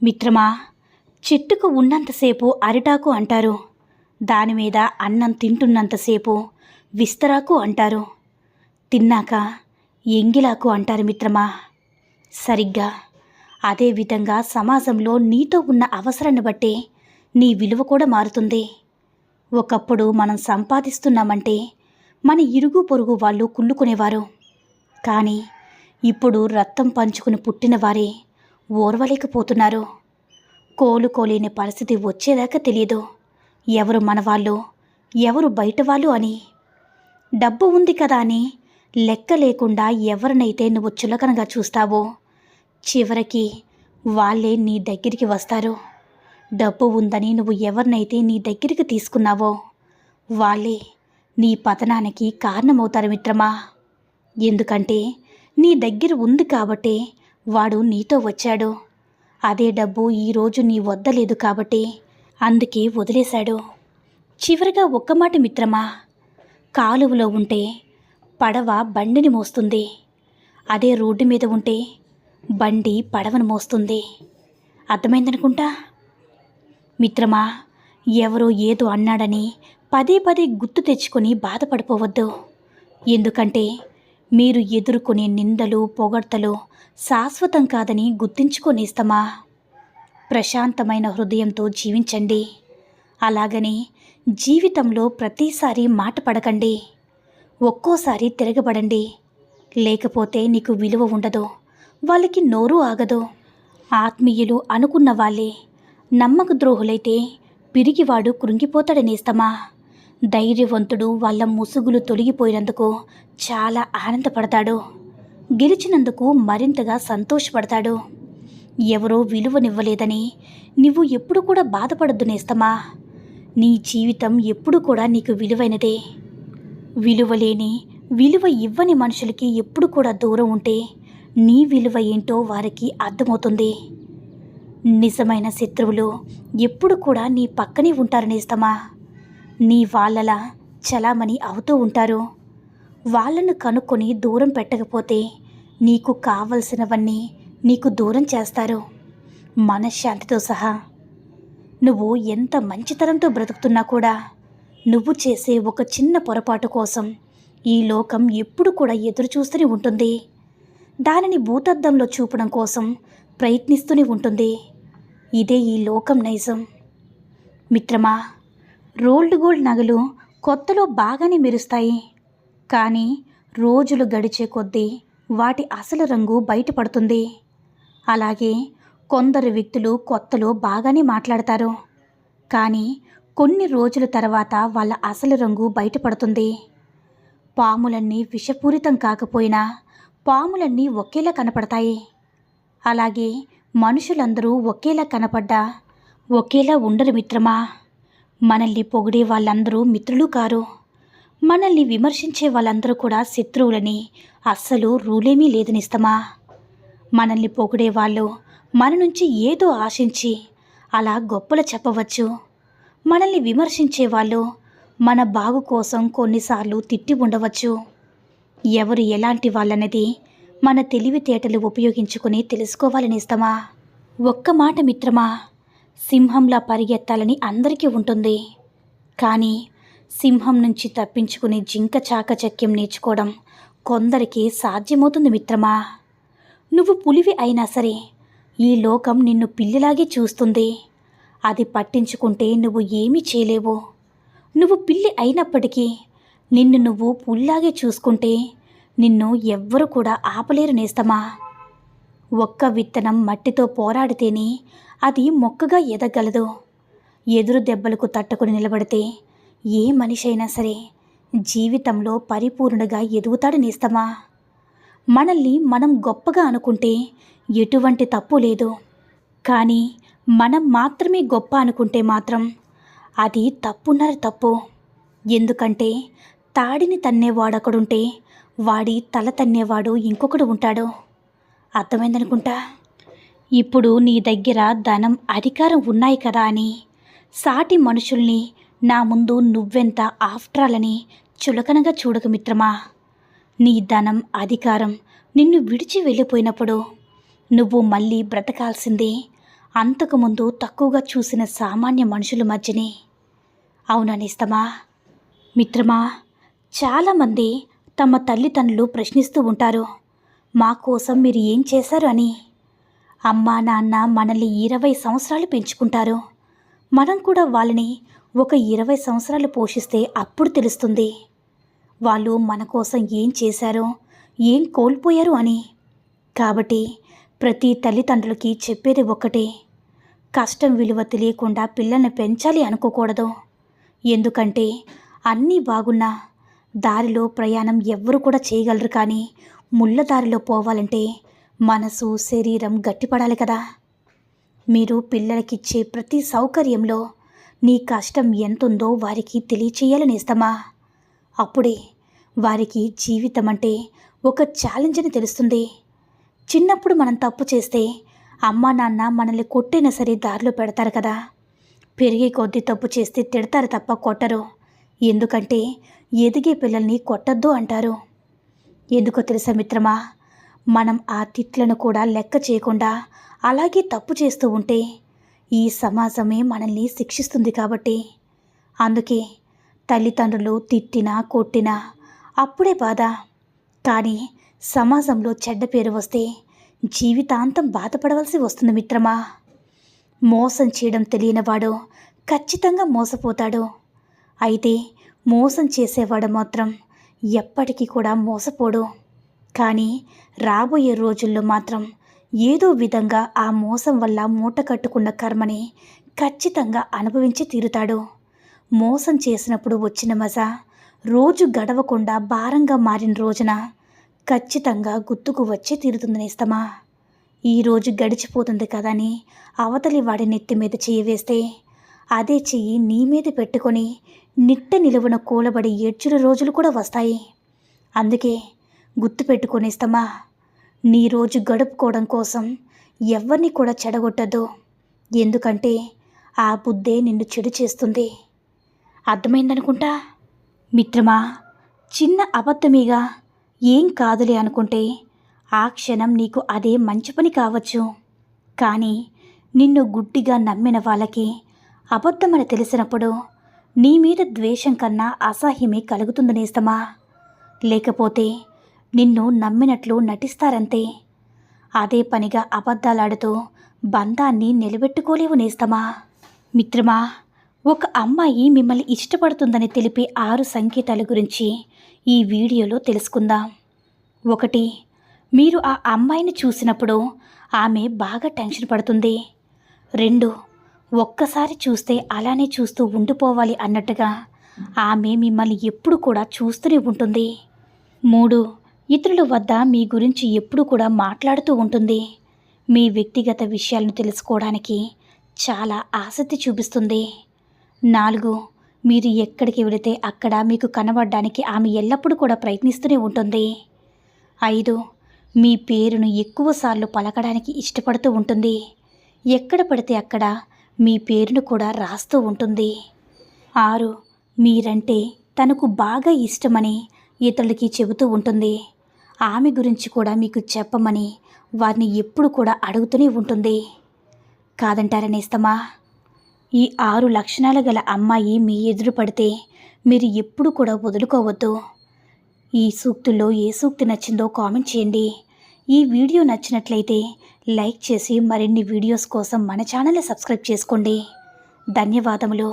మిత్రమా, చెట్టుకు ఉన్నంతసేపు అరిటాకు అంటారు. దానిమీద అన్నం తింటున్నంతసేపు విస్తరాకు అంటారు. తిన్నాక ఎంగిలాకు అంటారు మిత్రమా. సరిగ్గా అదేవిధంగా సమాజంలో నీతో ఉన్న అవసరాన్ని బట్టి నీ విలువ కూడా మారుతుంది. ఒకప్పుడు మనం సంపాదిస్తున్నామంటే మన ఇరుగు పొరుగు వాళ్ళు కుళ్ళుకునేవారు. కానీ ఇప్పుడు రక్తం పంచుకుని పుట్టిన వారే ఓర్వలేకపోతున్నారు. కోలుకోలేని పరిస్థితి వచ్చేదాకా తెలియదు ఎవరు మనవాళ్ళు, ఎవరు బయట వాళ్ళు అని. డబ్బు ఉంది కదా అని లెక్క లేకుండా ఎవరినైతే నువ్వు చులకనగా చూస్తావో చివరికి వాళ్ళే నీ దగ్గరికి వస్తారు. డబ్బు ఉందని నువ్వు ఎవరినైతే నీ దగ్గరికి తీసుకున్నావో వాళ్ళే నీ పతనానికి కారణమవుతారు మిత్రమా. ఎందుకంటే నీ దగ్గర ఉంది కాబట్టే వాడు నీతో వచ్చాడు. అదే డబ్బు ఈరోజు నీ వద్ద లేదు కాబట్టి అందుకే వదిలేశాడు. చివరిగా ఒక్క మాట మిత్రమా, కాలువలో ఉంటే పడవ బండిని మోస్తుంది. అదే రోడ్డు మీద ఉంటే బండి పడవను మోస్తుంది. అర్థమైందనుకుంటా. మిత్రమా, ఎవరో ఏదో అన్నాడని పదే పదే గుర్తు తెచ్చుకొని బాధపడిపోవద్దు. ఎందుకంటే మీరు ఎదుర్కొనే నిందలు పొగడ్తలు శాశ్వతం కాదని గుర్తించుకొనేస్తామా. ప్రశాంతమైన హృదయంతో జీవించండి. అలాగని జీవితంలో ప్రతిసారి మాట పడకండి. ఒక్కోసారి తిరగబడండి. లేకపోతే నీకు విలువ ఉండదు, వాళ్ళకి నోరు ఆగదు. ఆత్మీయులు అనుకున్న వాళ్ళే నమ్మక ద్రోహులైతే పిరిగివాడు కృంగిపోతాడనేస్తమా. ధైర్యవంతుడు వాళ్ళ ముసుగులు తొలగిపోయినందుకు చాలా ఆనందపడతాడు. గెలిచినందుకు మరింతగా సంతోషపడతాడు. ఎవరో విలువనివ్వలేదని నువ్వు ఎప్పుడు కూడా బాధపడద్దు నేస్తమా. నీ జీవితం ఎప్పుడు కూడా నీకు విలువైనదే. విలువలేని విలువ ఇవ్వని మనుషులకి ఎప్పుడు కూడా దూరం ఉంటే నీ విలువ ఏంటో వారికి అర్థమవుతుంది. నిజమైన శత్రువులు ఎప్పుడు కూడా నీ పక్కనే ఉంటారు నేస్తమా. నీ వాళ్ళలా చలామణి అవుతూ ఉంటారు. వాళ్ళను కనుక్కొని దూరం పెట్టకపోతే నీకు కావలసినవన్నీ నీకు దూరం చేస్తారు, మనశ్శాంతితో సహా. నువ్వు ఎంత మంచితనంతో బ్రతుకుతున్నా కూడా నువ్వు చేసే ఒక చిన్న పొరపాటు కోసం ఈ లోకం ఎప్పుడు కూడా ఎదురు చూస్తూనే ఉంటుంది. దానిని భూతద్దంలో చూపడం కోసం ప్రయత్నిస్తూనే ఉంటుంది. ఇదే ఈ లోకం నైజం. మిత్రమా, రోల్డ్ గోల్డ్ నగలు కొత్తలో బాగానే మెరుస్తాయి. కానీ రోజులు గడిచే కొద్దీ వాటి అసలు రంగు బయటపడుతుంది. అలాగే కొందరు వ్యక్తులు కొత్తలో బాగానే మాట్లాడతారు. కానీ కొన్ని రోజుల తర్వాత వాళ్ళ అసలు రంగు బయటపడుతుంది. పాములన్నీ విషపూరితం కాకపోయినా పాములన్నీ ఒకేలా కనపడతాయి. అలాగే మనుషులందరూ ఒకేలా కనపడ్డా ఒకేలా ఉండరు మిత్రమా. మనల్ని పొగిడే వాళ్ళందరూ మిత్రులు కారు. మనల్ని విమర్శించే వాళ్ళందరూ కూడా శత్రువులని అస్సలు రూలేమీ లేదనిస్తమా. మనల్ని పొగిడే వాళ్ళు మన నుంచి ఏదో ఆశించి అలా గొప్పలు చెప్పవచ్చు. మనల్ని విమర్శించే వాళ్ళు మన బాగు కోసం కొన్నిసార్లు తిట్టి ఉండవచ్చు. ఎవరు ఎలాంటి వాళ్ళన్నది మన తెలివితేటలు ఉపయోగించుకొని తెలుసుకోవాలనిస్తమా. ఒక్క మాట మిత్రమా, సింహంలా పరిగెత్తాలని అందరికీ ఉంటుంది. కానీ సింహం నుంచి తప్పించుకుని జింక చాకచక్యం నేర్చుకోవడం కొందరికి సాధ్యమవుతుంది మిత్రమా. నువ్వు పులివి అయినా సరే ఈ లోకం నిన్ను పిల్లిలాగే చూస్తుంది. అది పట్టించుకుంటే నువ్వు ఏమీ చేయలేవు. నువ్వు పిల్లి అయినప్పటికీ నిన్ను నువ్వు పుల్లాగే చూసుకుంటే నిన్ను ఎవ్వరూ కూడా ఆపలేరు నేస్తమా. ఒక్క విత్తనం మట్టితో పోరాడితేనే అది మొక్కగా ఎదగలదు. ఎదురు దెబ్బలకు తట్టుకుని నిలబడితే ఏ మనిషి అయినా సరే జీవితంలో పరిపూర్ణగా ఎదుగుతాడు నేస్తమా. మనల్ని మనం గొప్పగా అనుకుంటే ఎటువంటి తప్పు లేదు. కానీ మనం మాత్రమే గొప్ప అనుకుంటే మాత్రం అది తప్పున్నర తప్పు. ఎందుకంటే తాడిని తన్నేవాడొకడుంటే వాడి తల తన్నేవాడు ఇంకొకడు ఉంటాడు. అర్థమైందనుకుంటా. ఇప్పుడు నీ దగ్గర ధనం అధికారం ఉన్నాయి కదా అని సాటి మనుషుల్ని నా ముందు నువ్వెంత ఆఫ్ట్రాలని చులకనగా చూడకు మిత్రమా. నీ ధనం అధికారం నిన్ను విడిచి వెళ్ళిపోయినప్పుడు నువ్వు మళ్ళీ బ్రతకాల్సిందే అంతకుముందు తక్కువగా చూసిన సామాన్య మనుషుల మధ్యనే. అవునా నేస్తమా? మిత్రమా, చాలామంది తమ తల్లిదండ్రులు ప్రశ్నిస్తూ ఉంటారు, మా కోసం మీరు ఏం చేశారు అని. అమ్మా నాన్న మనల్ని 20 సంవత్సరాలు పెంచుకుంటారు. మనం కూడా వాళ్ళని ఒక 20 సంవత్సరాలు పోషిస్తే అప్పుడు తెలుస్తుంది వాళ్ళు మన కోసం ఏం చేశారో, ఏం కోల్పోయారు అని. కాబట్టి ప్రతి తల్లిదండ్రులకి చెప్పేది ఒక్కటే, కష్టం విలువ తెలియకుండా పిల్లల్ని పెంచాలి అనుకోకూడదు. ఎందుకంటే అన్నీ బాగున్నా దారిలో ప్రయాణం ఎవ్వరు కూడా చేయగలరు, కానీ ముళ్ళ దారిలో పోవాలంటే మనసు శరీరం గట్టిపడాలి కదా. మీరు పిల్లలకిచ్చే ప్రతి సౌకర్యంలో నీ కష్టం ఎంతుందో వారికి తెలియచేయాలని ఇస్తామా. అప్పుడే వారికి జీవితం అంటే ఒక ఛాలెంజ్ అని తెలుస్తుంది. చిన్నప్పుడు మనం తప్పు చేస్తే అమ్మా నాన్న మనల్ని కొట్టైనా సరే దారిలో పెడతారు కదా. పెరిగే కొద్దీ తప్పు చేస్తే తిడతారు తప్ప కొట్టరు. ఎందుకంటే ఎదిగే పిల్లల్ని కొట్టద్దు అంటారు. ఎందుకో తెలుసా మిత్రమా, మనం ఆ తిట్లను కూడా లెక్క చేయకుండా అలాగే తప్పు చేస్తూ ఉంటే ఈ సమాజమే మనల్ని శిక్షిస్తుంది. కాబట్టి అందుకే తల్లిదండ్రులు తిట్టినా కొట్టినా అప్పుడే బాధ, కానీ సమాజంలో చెడ్డ పేరు వస్తే జీవితాంతం బాధపడవలసి వస్తుంది మిత్రమా. మోసం చేయడం తెలియనివాడు ఖచ్చితంగా మోసపోతాడు. అయితే మోసం చేసేవాడు మాత్రం ఎప్పటికీ కూడా మోసపోడు. కానీ రాబోయే రోజుల్లో మాత్రం ఏదో విధంగా ఆ మోసం వల్ల మూట కట్టుకున్న కర్మని ఖచ్చితంగా అనుభవించి తీరుతాడు. మోసం చేసినప్పుడు వచ్చిన మజా రోజు గడవకుండా భారంగా మారిన రోజున ఖచ్చితంగా గుర్తుకు వచ్చి తీరుతుంది నేస్తమా. ఈరోజు గడిచిపోతుంది కదా అని అవతలి వాడి నెత్తి మీద చెయ్యి వేస్తే అదే చెయ్యి నీ మీద పెట్టుకొని నిట్ట నిలువున కూలబడి ఏడ్చిన రోజులు కూడా వస్తాయి. అందుకే గుర్తుపెట్టుకొనేస్తమా, నీ రోజు గడుపుకోవడం కోసం ఎవరిని కూడా చెడగొట్టద్దు. ఎందుకంటే ఆ బుద్ధే నిన్ను చెడు చేస్తుంది. అర్థమైందనుకుంటా మిత్రమా. చిన్న అబద్ధమేగా, ఏం కాదులే అనుకుంటే ఆ క్షణం నీకు అదే మంచి పని కావచ్చు. కానీ నిన్ను గుడ్డిగా నమ్మిన వాళ్ళకి అబద్ధమని తెలిసినప్పుడు నీ మీద ద్వేషం కన్నా అసహ్యమే కలుగుతుంది నేస్తమా. లేకపోతే నిన్ను నమ్మినట్లు నటిస్తారంతే. అదే పనిగా అబద్ధాలాడుతూ బంధాన్ని నిలబెట్టుకోలేవు నేస్తమా. మిత్రమా, ఒక అమ్మాయి మిమ్మల్ని ఇష్టపడుతుందని తెలిపే 6 సంకేతాల గురించి ఈ వీడియోలో తెలుసుకుందాం. 1. మీరు ఆ అమ్మాయిని చూసినప్పుడు ఆమె బాగా టెన్షన్ పడుతుంది. 2. ఒక్కసారి చూస్తే అలానే చూస్తూ ఉండిపోవాలి అన్నట్టుగా ఆమె మిమ్మల్ని ఎప్పుడు కూడా చూస్తూనే ఉంటుంది. 3. ఇతరుల వద్ద మీ గురించి ఎప్పుడు కూడా మాట్లాడుతూ ఉంటుంది. మీ వ్యక్తిగత విషయాలను తెలుసుకోవడానికి చాలా ఆసక్తి చూపిస్తుంది. 4. మీరు ఎక్కడికి వెళితే అక్కడ మీకు కనబడడానికి ఆమె ఎల్లప్పుడూ కూడా ప్రయత్నిస్తూనే ఉంటుంది. 5. మీ పేరును ఎక్కువసార్లు పలకడానికి ఇష్టపడుతూ ఉంటుంది. ఎక్కడ పడితే అక్కడ మీ పేరును కూడా రాస్తూ ఉంటుంది. 6. మీరంటే తనకు బాగా ఇష్టమని ఇతరులకి చెబుతూ ఉంటుంది. ఆమె గురించి కూడా మీకు చెప్పమని వారిని ఎప్పుడు కూడా అడుగుతూనే ఉంటుంది. కాదంటారా నేస్తమా. ఈ 6 లక్షణాలు గల అమ్మాయి మీ ఎదురు పడితే మీరు ఎప్పుడు కూడా వదులుకోవద్దు. ఈ సూక్తుల్లో ఏ సూక్తి నచ్చిందో కామెంట్ చేయండి. ఈ వీడియో నచ్చినట్లయితే లైక్ చేసి మరిన్ని వీడియోస్ కోసం మన ఛానల్ని సబ్స్క్రైబ్ చేసుకోండి. ధన్యవాదములు.